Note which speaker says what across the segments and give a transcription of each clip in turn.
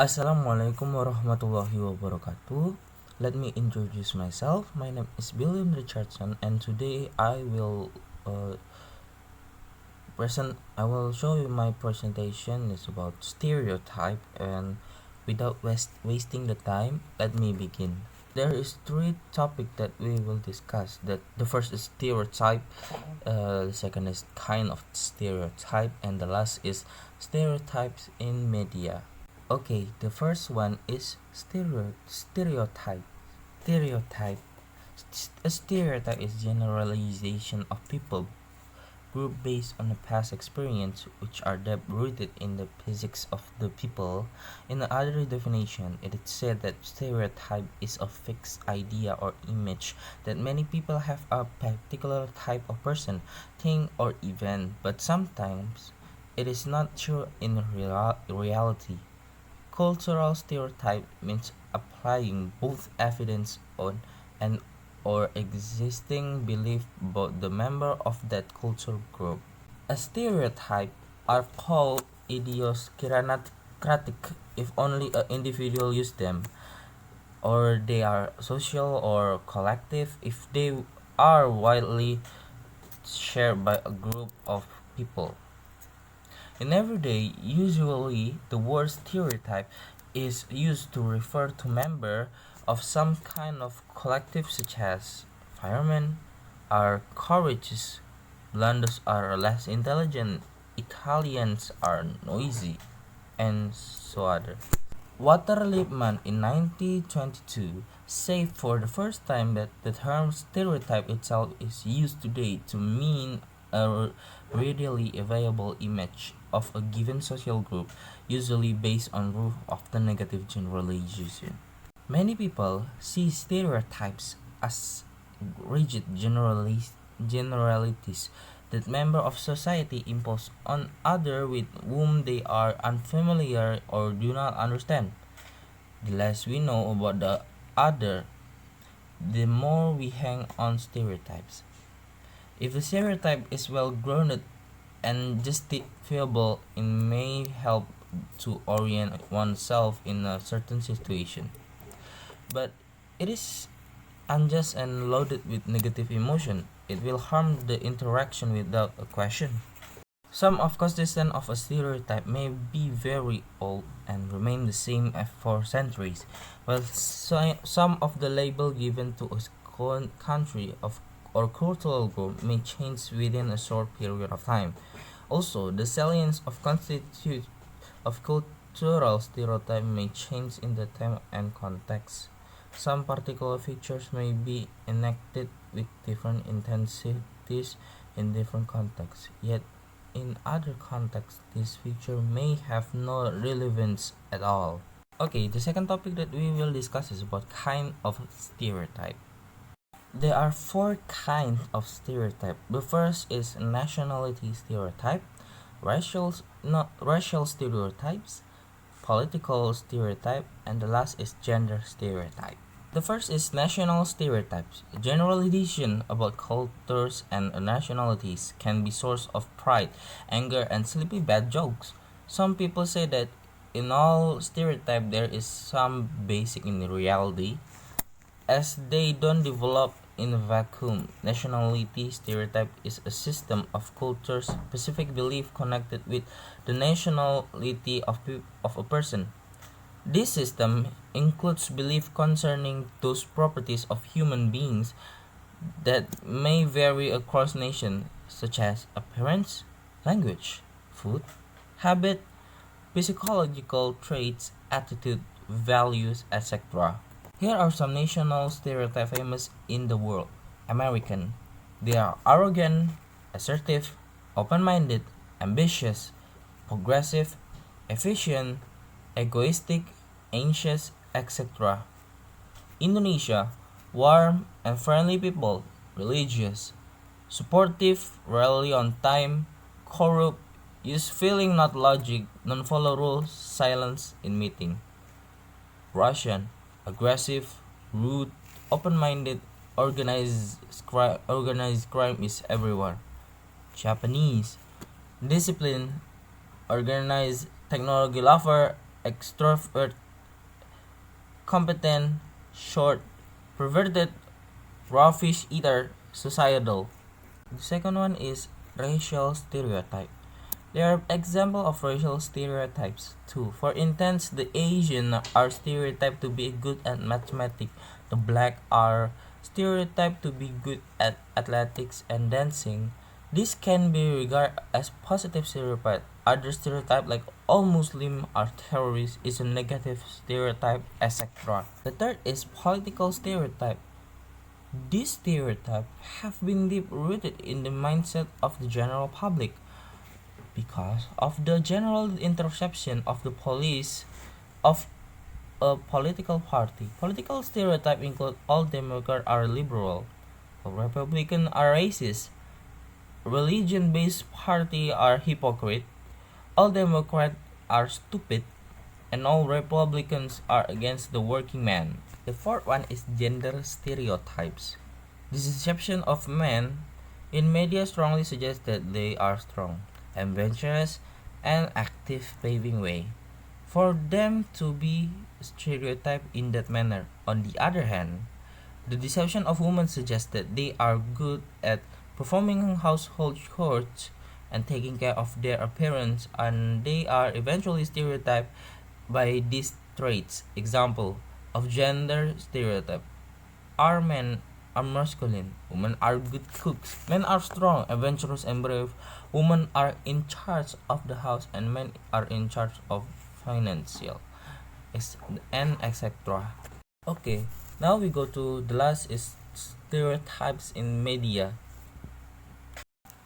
Speaker 1: Assalamualaikum warahmatullahi wabarakatuh. Let me introduce myself. My name is Billyon Richardson, and today I will show you my presentation is about stereotype. And without wasting the time, let me begin. There is three topics that we will discuss. That the first is stereotype, the second is kind of stereotype, and the last is stereotypes in media. Okay, the first one is stereotype. Stereotype. A stereotype is generalization of people group based on a past experience which are deep rooted in the physics of the people. In another definition, it is said that stereotype is a fixed idea or image that many people have a particular type of person, thing, or event, but sometimes it is not true in reality. Cultural stereotype means applying both evidence on and or existing belief about the member of that cultural group. A stereotype are called idiosyncratic if only an individual use them, or they are social or collective if they are widely shared by a group of people. In everyday, usually the word stereotype is used to refer to member of some kind of collective such as firemen are courageous, blondes are less intelligent, Italians are noisy, and so other. Walter Lippmann in 1922 said for the first time that the term stereotype itself is used today to mean a readily available image of a given social group, usually based on rule of the negative generalization. Many people see stereotypes as rigid generalities that members of society impose on others with whom they are unfamiliar or do not understand. The less we know about the other, the more we hang on stereotypes. If the stereotype is well grounded and justifiable, it may help to orient oneself in a certain situation. But it is unjust and loaded with negative emotion. It will harm the interaction without a question. Some of constituents of a stereotype may be very old and remain the same for centuries, while some of the label given to a country of or cultural group may change within a short period of time. Also, the salience of constitute of cultural stereotype may change in the time and context. Some particular features may be enacted with different intensities in different contexts, yet in other contexts, this feature may have no relevance at all. Okay, the second topic that we will discuss is about kind of stereotype. There are four kinds of stereotype. The first is nationality stereotype, racial stereotypes, political stereotype, and the last is gender stereotype. The first is national stereotypes. Generalization about cultures and nationalities can be source of pride, anger, and sleepy bad jokes. Some people say that in all stereotype there is some basic in reality, as they don't develop in a vacuum. Nationality stereotype is a system of culture specific belief connected with the nationality of a person. This system includes belief concerning those properties of human beings that may vary across nations, such as appearance, language, food, habit, psychological traits, attitude, values, etc. Here are some national stereotypes famous in the world. American. They are arrogant, assertive, open-minded, ambitious, progressive, efficient, egoistic, anxious, etc. Indonesia. Warm and friendly people, religious, supportive, rarely on time, corrupt, use feeling not logic, non-follow rules, silence in meeting. Russian. Aggressive, rude, open-minded, organized crime is everywhere. Japanese. Discipline, organized, technology lover, extrovert, competent, short, perverted, rowfish eater, societal. The second one is racial stereotype. There are examples of racial stereotypes too. For instance, the Asian are stereotyped to be good at mathematics. The black are stereotyped to be good at athletics and dancing. This can be regarded as positive stereotype. Other stereotype like all Muslims are terrorists is a negative stereotype, etc. The third is political stereotype. These stereotypes have been deep rooted in the mindset of the general public because of the general interception of the police of a political party. Political stereotypes include all Democrats are liberal, all Republicans are racist, religion-based party are hypocrite, all Democrats are stupid, and all Republicans are against the working man. The fourth one is gender stereotypes. The deception of men in media strongly suggests that they are strong, adventurous, and active, paving way for them to be stereotyped in that manner. On the other hand, the deception of women suggests that they are good at performing household chores and taking care of their appearance, and they are eventually stereotyped by these traits. Example of gender stereotype: are men are masculine, women are good cooks, men are strong, adventurous, and brave, women are in charge of the house, and men are in charge of financial, and etc. Okay, now we go to the last is stereotypes in media.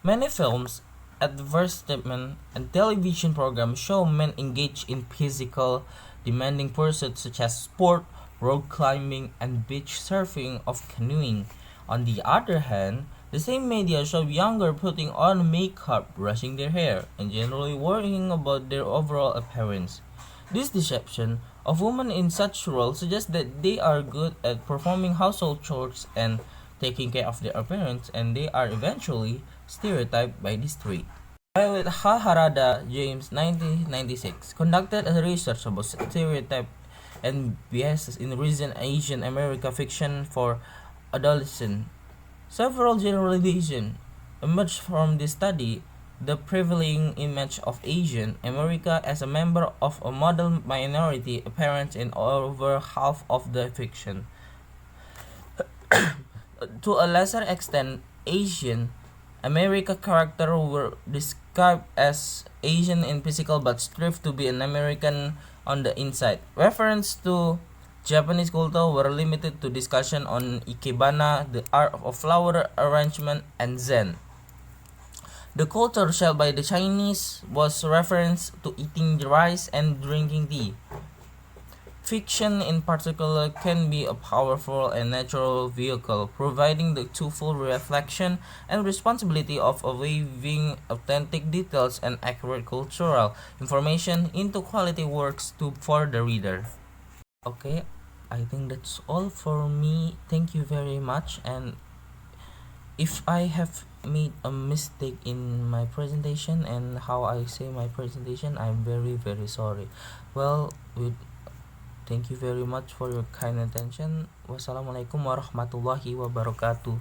Speaker 1: Many films, advertisements, and television programs show men engaged in physical, demanding pursuits such as sport, rock climbing, and beach surfing of canoeing. On the other hand, the same media show younger putting on makeup, brushing their hair, and generally worrying about their overall appearance. This deception of women in such roles suggests that they are good at performing household chores and taking care of their appearance, and they are eventually stereotyped by this trait. Violet Harada James 1996 conducted a research about stereotype and biases in recent Asian American fiction for adolescents. Several generalizations emerged from this study. The prevailing image of Asian America as a member of a model minority appearance in over half of the fiction. To a lesser extent, Asian American characters were described as Asian in physical but strive to be an American on the inside. Reference to Japanese culture were limited to discussion on ikebana, the art of flower arrangement, and Zen. The culture shared by the Chinese was referenced to eating rice and drinking tea. Fiction in particular can be a powerful and natural vehicle, providing the twofold reflection and responsibility of weaving authentic details and accurate cultural information into quality works for the reader. Okay, I think that's all for me. Thank you very much, and if I have made a mistake in my presentation and how I say my presentation, I'm very very sorry. Well, thank you very much for your kind attention. Wassalamualaikum warahmatullahi wabarakatuh.